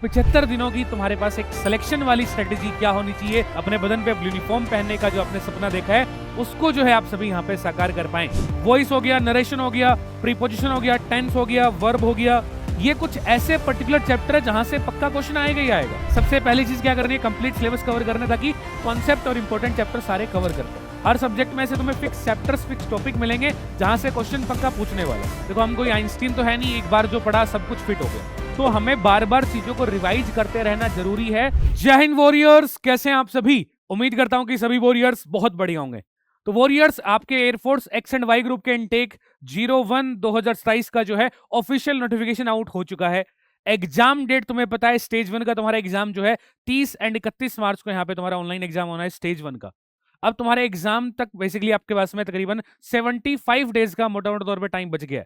75 दिनों की तुम्हारे पास एक सिलेक्शन वाली स्ट्रेटेजी क्या होनी चाहिए, अपने बदन पे यूनिफॉर्म पहनने का जो आपने सपना देखा है उसको जो है आप सभी यहाँ पे साकार कर पाए। वॉइस हो गया, नरेशन हो गया, प्रीपोजिशन हो गया, टेंस हो गया, वर्ब हो गया, ये कुछ ऐसे पर्टिकुलर चैप्टर है जहां से पक्का क्वेश्चन आएगा ही आएगा। सबसे पहली चीज क्या करनी है, कंप्लीट सिलेबस कवर करना ताकि कॉन्सेप्ट और इंपॉर्टेंट चैप्टर सारे कवर कर पाओ। हर सब्जेक्ट में से तुम्हें फिक्स चैप्टर्स, फिक्स टॉपिक मिलेंगे जहां से क्वेश्चन पक्का पूछने वाला है। देखो हम कोई आइंस्टीन तो है नहीं, एक बार जो पढ़ा सब कुछ फिट हो गया, तो हमें बार बार चीजों को रिवाइज करते रहना जरूरी है। जय हिंद वॉरियर्स, कैसे हैं आप सभी? उम्मीद करता हूं कि सभी वॉरियर्स बहुत बढ़िया होंगे। तो वॉरियर्स, आपके air force X and Y group के इनटेक 01/2027 का जो है ऑफिशियल नोटिफिकेशन आउट हो चुका है। एग्जाम डेट तुम्हें पता है, स्टेज 1 का तुम्हारा एग्जाम जो है 30 एंड 31 मार्च को यहाँ पे तुम्हारा ऑनलाइन एग्जाम होना है स्टेज 1 का। अब तुम्हारे एग्जाम तक बेसिकली आपके पास में तकरीबन 75 डेज का मोटा मोटा तौर पे टाइम बच गया है।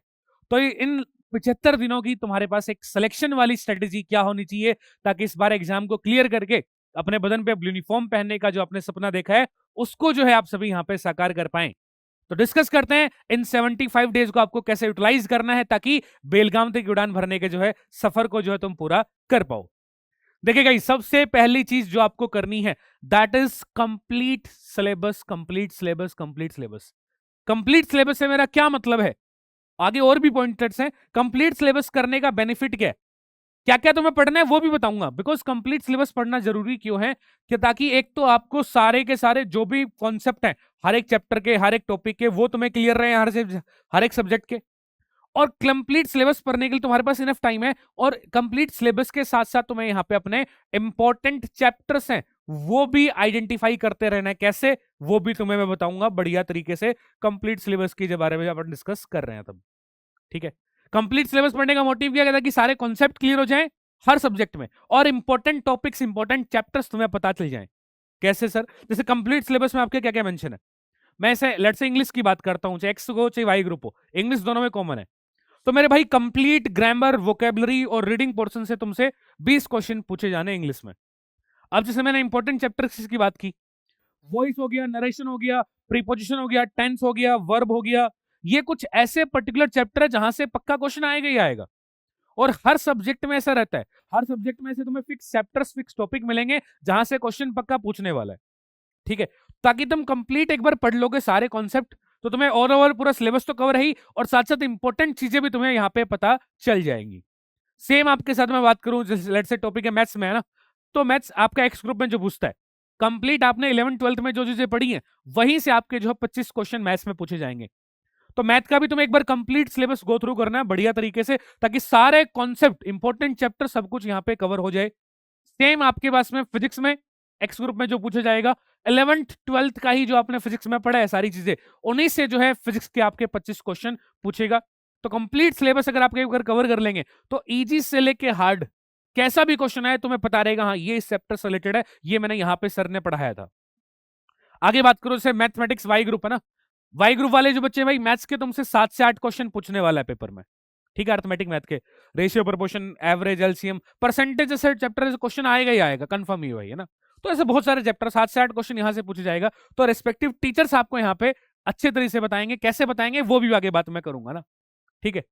तो इन 75 दिनों की तुम्हारे पास एक सिलेक्शन वाली स्ट्रेटेजी क्या होनी चाहिए ताकि इस बार एग्जाम को क्लियर करके अपने बदन पे यूनिफॉर्म पहनने का जो आपने सपना देखा है उसको जो है आप सभी यहाँ पे साकार कर पाए। तो डिस्कस करते हैं इन 75 डेज को आपको कैसे यूटिलाइज करना है ताकि बेलगाम तक उड़ान भरने के जो है सफर को जो है तुम पूरा कर पाओ। देखिए गाइस, सबसे पहली चीज जो आपको करनी है that is complete syllabus, complete syllabus, complete syllabus. Complete syllabus से मेरा क्या मतलब है, आगे और भी पॉइंटर्स हैं। कंप्लीट सिलेबस करने का बेनिफिट क्या है, क्या क्या तुम्हें पढ़ना है वो भी बताऊंगा। बिकॉज कंप्लीट सिलेबस पढ़ना जरूरी क्यों है कि ताकि एक तो आपको सारे के सारे जो भी कॉन्सेप्ट हैं हर एक चैप्टर के, हर एक टॉपिक के, वो तुम्हें क्लियर रहे हर एक सब्जेक्ट के। और कंप्लीट सिलेबस पढ़ने के लिए तुम्हारे पास इनफ टाइम है। और कंप्लीट सिलेबस के साथ साथ तुम्हें यहाँ पे अपने इंपॉर्टेंट चैप्टर्स हैं वो भी आइडेंटिफाई करते रहना है। कैसे, वो भी तुम्हें मैं बताऊंगा बढ़िया तरीके से कंप्लीट सिलेबस के बारे में अपन डिस्कस कर रहे हैं तब। ठीक है, कंप्लीट सिलेबस पढ़ने का मोटिव क्या कहता है कि सारे कॉन्सेप्ट क्लियर हो जाएं हर सब्जेक्ट में और इंपॉर्टेंट टॉपिक्स, इंपॉर्टेंट चैप्टर्स तुम्हें पता चल जाएं। कैसे सर? जैसे कंप्लीट सिलेबस में आपके क्या क्या मेंशन है, मैं ऐसे लेट्स से इंग्लिश की बात करता हूं, चाहे एक्स हो चाहे वाई ग्रुप हो, इंग्लिश दोनों में कॉमन है। तो मेरे भाई कंप्लीट ग्रामर, वोकेबलरी और रीडिंग पोर्शन से तुमसे 20 क्वेश्चन पूछे जाने इंग्लिश में। अब जैसे मैंने इंपॉर्टेंट चैप्टर्स की बात की, वॉइस हो गया, नरेशन हो गया, प्रीपोजिशन हो गया, टेंस हो गया, वर्ब हो गया, ये कुछ ऐसे पर्टिकुलर चैप्टर है जहां से पक्का क्वेश्चन आएगा ही आएगा। और हर सब्जेक्ट में ऐसा रहता है, हर सब्जेक्ट में से तुम्हें फिक्स चैप्टर्स, फिक्स टॉपिक मिलेंगे जहां से क्वेश्चन पक्का पूछने वाला है। ठीक है, ताकि तुम कंप्लीट एक बार पढ़ लोगे सारे कॉन्सेप्ट तो तुम्हें ऑल ओवर पूरा सिलेबस तो कवर है ही, और साथ साथ इंपॉर्टेंट चीजें भी तुम्हें यहाँ पे पता चल जाएंगी। सेम आपके साथ मैं बात करूं, जैसे लेट्स से टॉपिक है मैथ्स में, है ना, तो मैथ्स आपका एक्स ग्रुप में जो पूछता है, कंप्लीट आपने 11th-12th में जो चीजें पढ़ी हैं वहीं से आपके जो 25 क्वेश्चन मैथ्स में पूछे जाएंगे। तो मैथ का भी तुम्हें एक बार कंप्लीट सिलेबस गो थ्रू करना है बढ़िया तरीके से ताकि सारे कॉन्सेप्ट, इंपॉर्टेंट चैप्टर सब कुछ यहाँ पे कवर हो जाए। सेम आपके पास में फिजिक्स में एक्स ग्रुप में जो पूछा जाएगा, 11th-12th का ही जो आपने फिजिक्स में पढ़ा है सारी चीजें, उन्हीं से जो है फिजिक्स के आपके 25 क्वेश्चन पूछेगा। तो कंप्लीट सिलेबस अगर आपके ऊपर कवर कर लेंगे तो इजी से लेके हार्ड कैसा भी क्वेश्चन आए तुम्हें पता रहेगा, हाँ ये इस चैप्टर से रिलेटेड है, ये मैंने यहाँ पे सर ने पढ़ाया था। आगे बात करो, जैसे मैथमेटिक्स वाई ग्रुप है ना, वाई ग्रुप वाले जो बच्चे भाई मैथ्स के तुमसे 7 से 8 क्वेश्चन पूछने वाला है पेपर में। ठीक है, अर्थमेटिक मैथ के ratio, proportion, average, LCM, percentage जैसे चैप्टर से क्वेश्चन आएगा ही आएगा, कंफर्म ही भाई, है ना। तो ऐसे बहुत सारे चैप्टर 7 से 8 क्वेश्चन यहाँ से पूछे जाएगा। तो रेस्पेक्टिव टीचर्स आपको यहाँ पे अच्छे तरीके से बताएंगे, कैसे बताएंगे वो भी आगे बात मैं करूंगा ना। ठीक है,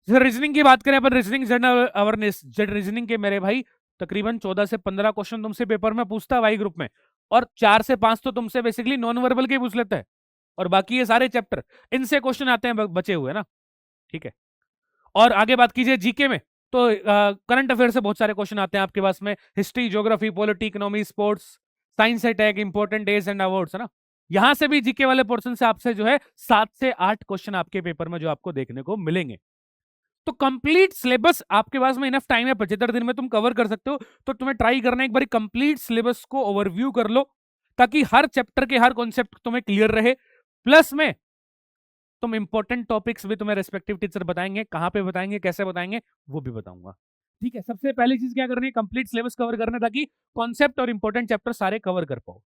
जैसे रीजनिंग की बात करें अपन, रीजनिंग जनरल अवेयरनेस, रीजनिंग के मेरे भाई तकरीबन 14 से 15 क्वेश्चन तुमसे पेपर में पूछता है वाई ग्रुप में, और 4 से 5 तो तुमसे बेसिकली नॉन वर्बल के पूछ लेता है, और बाकी ये सारे चैप्टर इनसे क्वेश्चन आते हैं बचे हुए ना। ठीक है, और आगे बात कीजिए जीके में, तो करंट अफेयर से बहुत सारे क्वेश्चन आते हैं आपके पास में, history, geography, polity, economy, sports, science attack, important days and awards, है ना। यहां से भी जीके वाले पोर्शन से आपसे जो है 7 से 8 क्वेश्चन आपके पेपर में जो आपको देखने को मिलेंगे। तो कंप्लीट सिलेबस आपके पास में इनफ टाइम है, 75 दिन में तुम कवर कर सकते हो। तो तुम्हें ट्राई करना है एक बार कंप्लीट सिलेबस को ओवरव्यू कर लो ताकि हर चैप्टर के हर कॉन्सेप्ट तुम्हें क्लियर रहे। प्लस में तुम इंपॉर्टेंट टॉपिक्स भी तुम्हें रेस्पेक्टिव टीचर बताएंगे, कहां पे बताएंगे, कैसे बताएंगे वो भी बताऊंगा। ठीक है, सबसे पहली चीज क्या करनी है, कंप्लीट सिलेबस कवर करना ताकि कॉन्सेप्ट और इंपॉर्टेंट चैप्टर सारे कवर कर पाओ।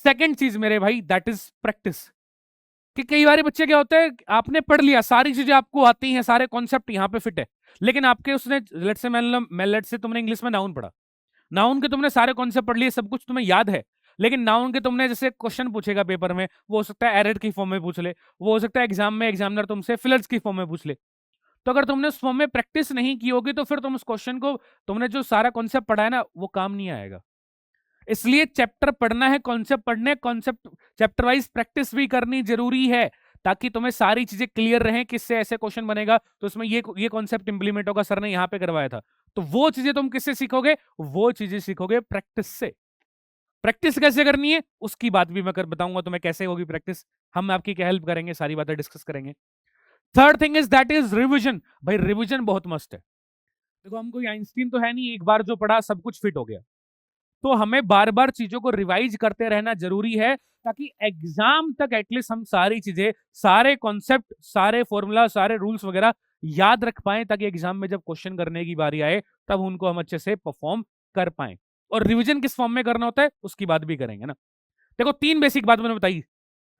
सेकंड चीज मेरे भाई दैट इज प्रैक्टिस। कि कई बार बच्चे क्या होते हैं, आपने पढ़ लिया, सारी चीजें आपको आती हैं, सारे कॉन्सेप्ट यहाँ पे फिट है, लेकिन आपके उसने लेट से तुमने इंग्लिश में नाउन पढ़ा, नाउन के तुमने सारे कॉन्सेप्ट पढ़ लिए, सब कुछ तुम्हें याद है, लेकिन नाउन के तुमने जैसे क्वेश्चन पूछेगा पेपर में, वो हो सकता है एरर की फॉर्म में पूछ ले, वो हो सकता है एग्जाम में एग्जामिनर तुमसे फिलर्स की फॉर्म में पूछ ले। तो अगर तुमने उस फॉर्म में प्रैक्टिस नहीं की होगी तो फिर तुम उस क्वेश्चन को, तुमने जो सारा कॉन्सेप्ट पढ़ा है ना, वो काम नहीं आएगा। इसलिए चैप्टर पढ़ना है, कॉन्सेप्ट पढ़ने, कॉन्सेप्ट चैप्टर वाइज प्रैक्टिस भी करनी जरूरी है, ताकि तुम्हें सारी चीजें क्लियर रहें, किससे ऐसे क्वेश्चन बनेगा तो उसमें ये कॉन्सेप्ट इंप्लीमेंट होगा, सर ने यहां पे करवाया था। तो वो चीजें तुम किससे सीखोगे? वो चीजें सीखोगे प्रैक्टिस से। प्रैक्टिस कैसे करनी है उसकी बात भी मैं कर बताऊंगा तुम्हें, कैसे होगी प्रैक्टिस, हम आपकी क्या हेल्प करेंगे, सारी बातें डिस्कस करेंगे। Third thing is that is revision. भाई रिविजन बहुत मस्त है। देखो हम कोई आइंस्टीन तो है नहीं, एक बार जो पढ़ा सब कुछ फिट हो गया। तो हमें बार बार चीजों को रिवाइज करते रहना जरूरी है, ताकि एग्जाम तक एटलीस्ट हम सारी चीजें, सारे कॉन्सेप्ट, सारे फॉर्मूला, सारे रूल्स वगैरह याद रख पाए, ताकि एग्जाम में जब क्वेश्चन करने की बारी आए तब उनको हम अच्छे से परफॉर्म कर पाए। और रिवीजन किस फॉर्म में करना होता है उसकी बात भी करेंगे ना। देखो 3 बेसिक बात मैंने बताई,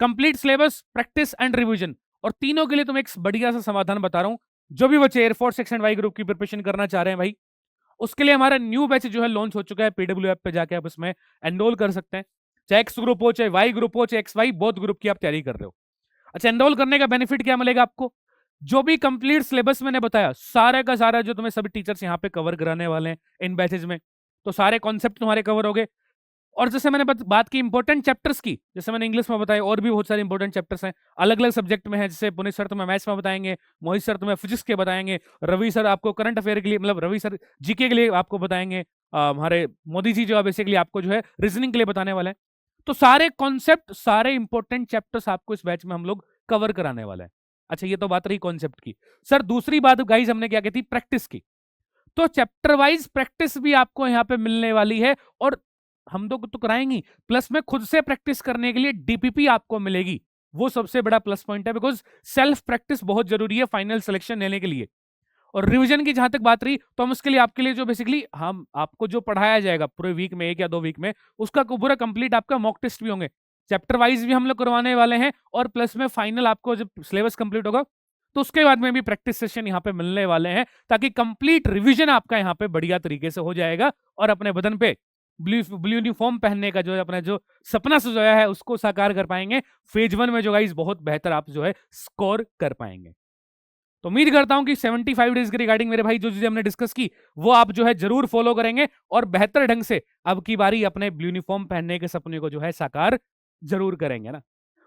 complete syllabus, practice and revision. और तीनों के लिए तुम एक बढ़िया सा समाधान बता रहा हूं। जो भी बच्चे एयरफोर्स सेक्शन वाई ग्रुप की प्रिपरेशन करना चाह रहे हैं भाई, उसके लिए हमारा न्यू बैच जो है लॉन्च हो चुका है, पीडब्ल्यू ऐप पे जाके आप उसमें एनरोल कर सकते हैं। चाहे एक्स ग्रुप हो, चाहे वाई ग्रुप हो, चाहे एक्स वाई, बोथ ग्रुप की आप तैयारी कर रहे हो। अच्छा, एनरोल करने का बेनिफिट क्या मिलेगा आपको? जो भी कंप्लीट सिलेबस मैंने बताया, सारा का सारा जो तुम्हें सभी टीचर्स यहाँ पे कवर कराने वाले हैं इन बैचेज में, तो सारे कॉन्सेप्ट तुम्हारे कवर हो गए। और जैसे मैंने बात की इंपॉर्टेंट चैप्टर्स की, जैसे मैंने इंग्लिश में बताया, और भी बहुत सारे इंपॉर्टेंट चैप्टर्स हैं, अलग अलग सब्जेक्ट में है। जैसे पुनीत सर तुम्हें मैथ्स में बताएंगे, मोहित सर तुम्हें फिजिक्स के बताएंगे, रवि सर आपको करंट अफेयर के लिए, मतलब रवि सर जीके के लिए आपको बताएंगे, हमारे मोदी जी जो है बेसिकली आपको जो है रीजनिंग के लिए बताने वाले हैं। तो सारे कॉन्सेप्ट, सारे इंपॉर्टेंट चैप्टर्स आपको इस बैच में हम लोग कवर कराने वाले हैं। अच्छा, ये तो बात रही कॉन्सेप्ट की। सर दूसरी बात गाइज हमने क्या की थी? प्रैक्टिस की। तो चैप्टर वाइज प्रैक्टिस भी आपको यहाँ पे मिलने वाली है, और हम तो कराएंगे, प्लस में खुद से प्रैक्टिस करने के लिए डीपीपी आपको मिलेगी। वो सबसे बड़ा प्लस पॉइंट है, बिकॉज सेल्फ प्रैक्टिस बहुत जरूरी है फाइनल सिलेक्शन लेने के लिए। और रिवीजन की जहां तक बात रही, तो हम उसके लिए आपके लिए जो बेसिकली हम आपको जो पढ़ाया जाएगा पूरे वीक में, 1 या 2 वीक में, उसका पूरा कंप्लीट आपका मॉक टेस्ट भी होंगे, चैप्टर वाइज भी हम लोग करवाने वाले हैं, और प्लस में फाइनल आपको जब सिलेबस कंप्लीट होगा तो उसके बाद में भी प्रैक्टिस सेशन यहाँ पे मिलने वाले हैं, ताकि कंप्लीट रिवीजन आपका यहाँ पे बढ़िया तरीके से हो जाएगा, और अपने बदन पे ब्लू यूनिफॉर्म पहनने का जो है अपना जो सपना सजाया है उसको साकार कर पाएंगे। फेज 1 में जो गाइस बहुत बेहतर आप जो है स्कोर कर पाएंगे। तो उम्मीद करता हूं कि 75 डेज के रिगार्डिंग मेरे भाई जो चीजें हमने डिस्कस की वो आप जो है जरूर फॉलो करेंगे, और बेहतर ढंग से अब की बारी अपने ब्लू यूनिफॉर्म पहनने के सपने को जो है साकार जरूर करेंगे ना।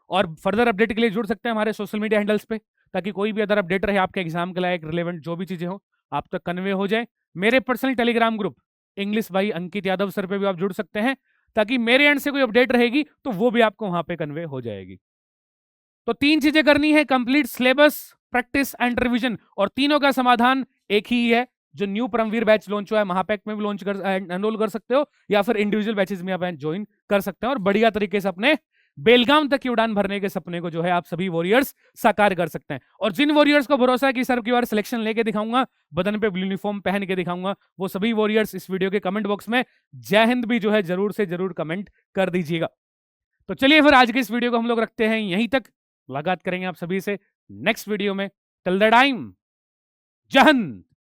और फर्दर अपडेट के लिए जुड़ सकते हैं हमारे सोशल मीडिया हैंडल्स पे, ताकि कोई भी अदर अपडेट रहे आपके एग्जाम के लायक रिलेवेंट जो भी चीजें हो आप तक कन्वे हो जाए। मेरे पर्सनल टेलीग्राम ग्रुप इंग्लिश भाई अंकित यादव सर पे भी आप जुड़ सकते हैं, ताकि मेरे एंड से कोई अपडेट रहेगी तो वो भी आपको वहां पे कन्वे हो जाएगी। तो 3 चीजें करनी है, complete syllabus, practice and revision, और तीनों का समाधान एक ही है। जो न्यू परमवीर बैच लॉन्च हुआ है, महापैक में भी लॉन्च कर एनरोल कर सकते हो, या फिर इंडिविजुअल बैचेस में आप ज्वाइन कर सकते हैं, और बढ़िया तरीके से अपने बेलगाम तक की उड़ान भरने के सपने को जो है आप सभी वॉरियर्स साकार कर सकते हैं। और जिन वॉरियर्स को भरोसा है कि सर की बार सिलेक्शन लेके दिखाऊंगा, बदन पे ब्लू यूनिफॉर्म पहन के दिखाऊंगा, वो सभी वॉरियर्स इस वीडियो के कमेंट बॉक्स में जय हिंद भी जो है जरूर से जरूर कमेंट कर दीजिएगा। तो चलिए फिर आज के इस वीडियो को हम लोग रखते हैं यहीं तक, मुलाकात करेंगे आप सभी से नेक्स्ट वीडियो में। टिल द टाइम, जय हिंद।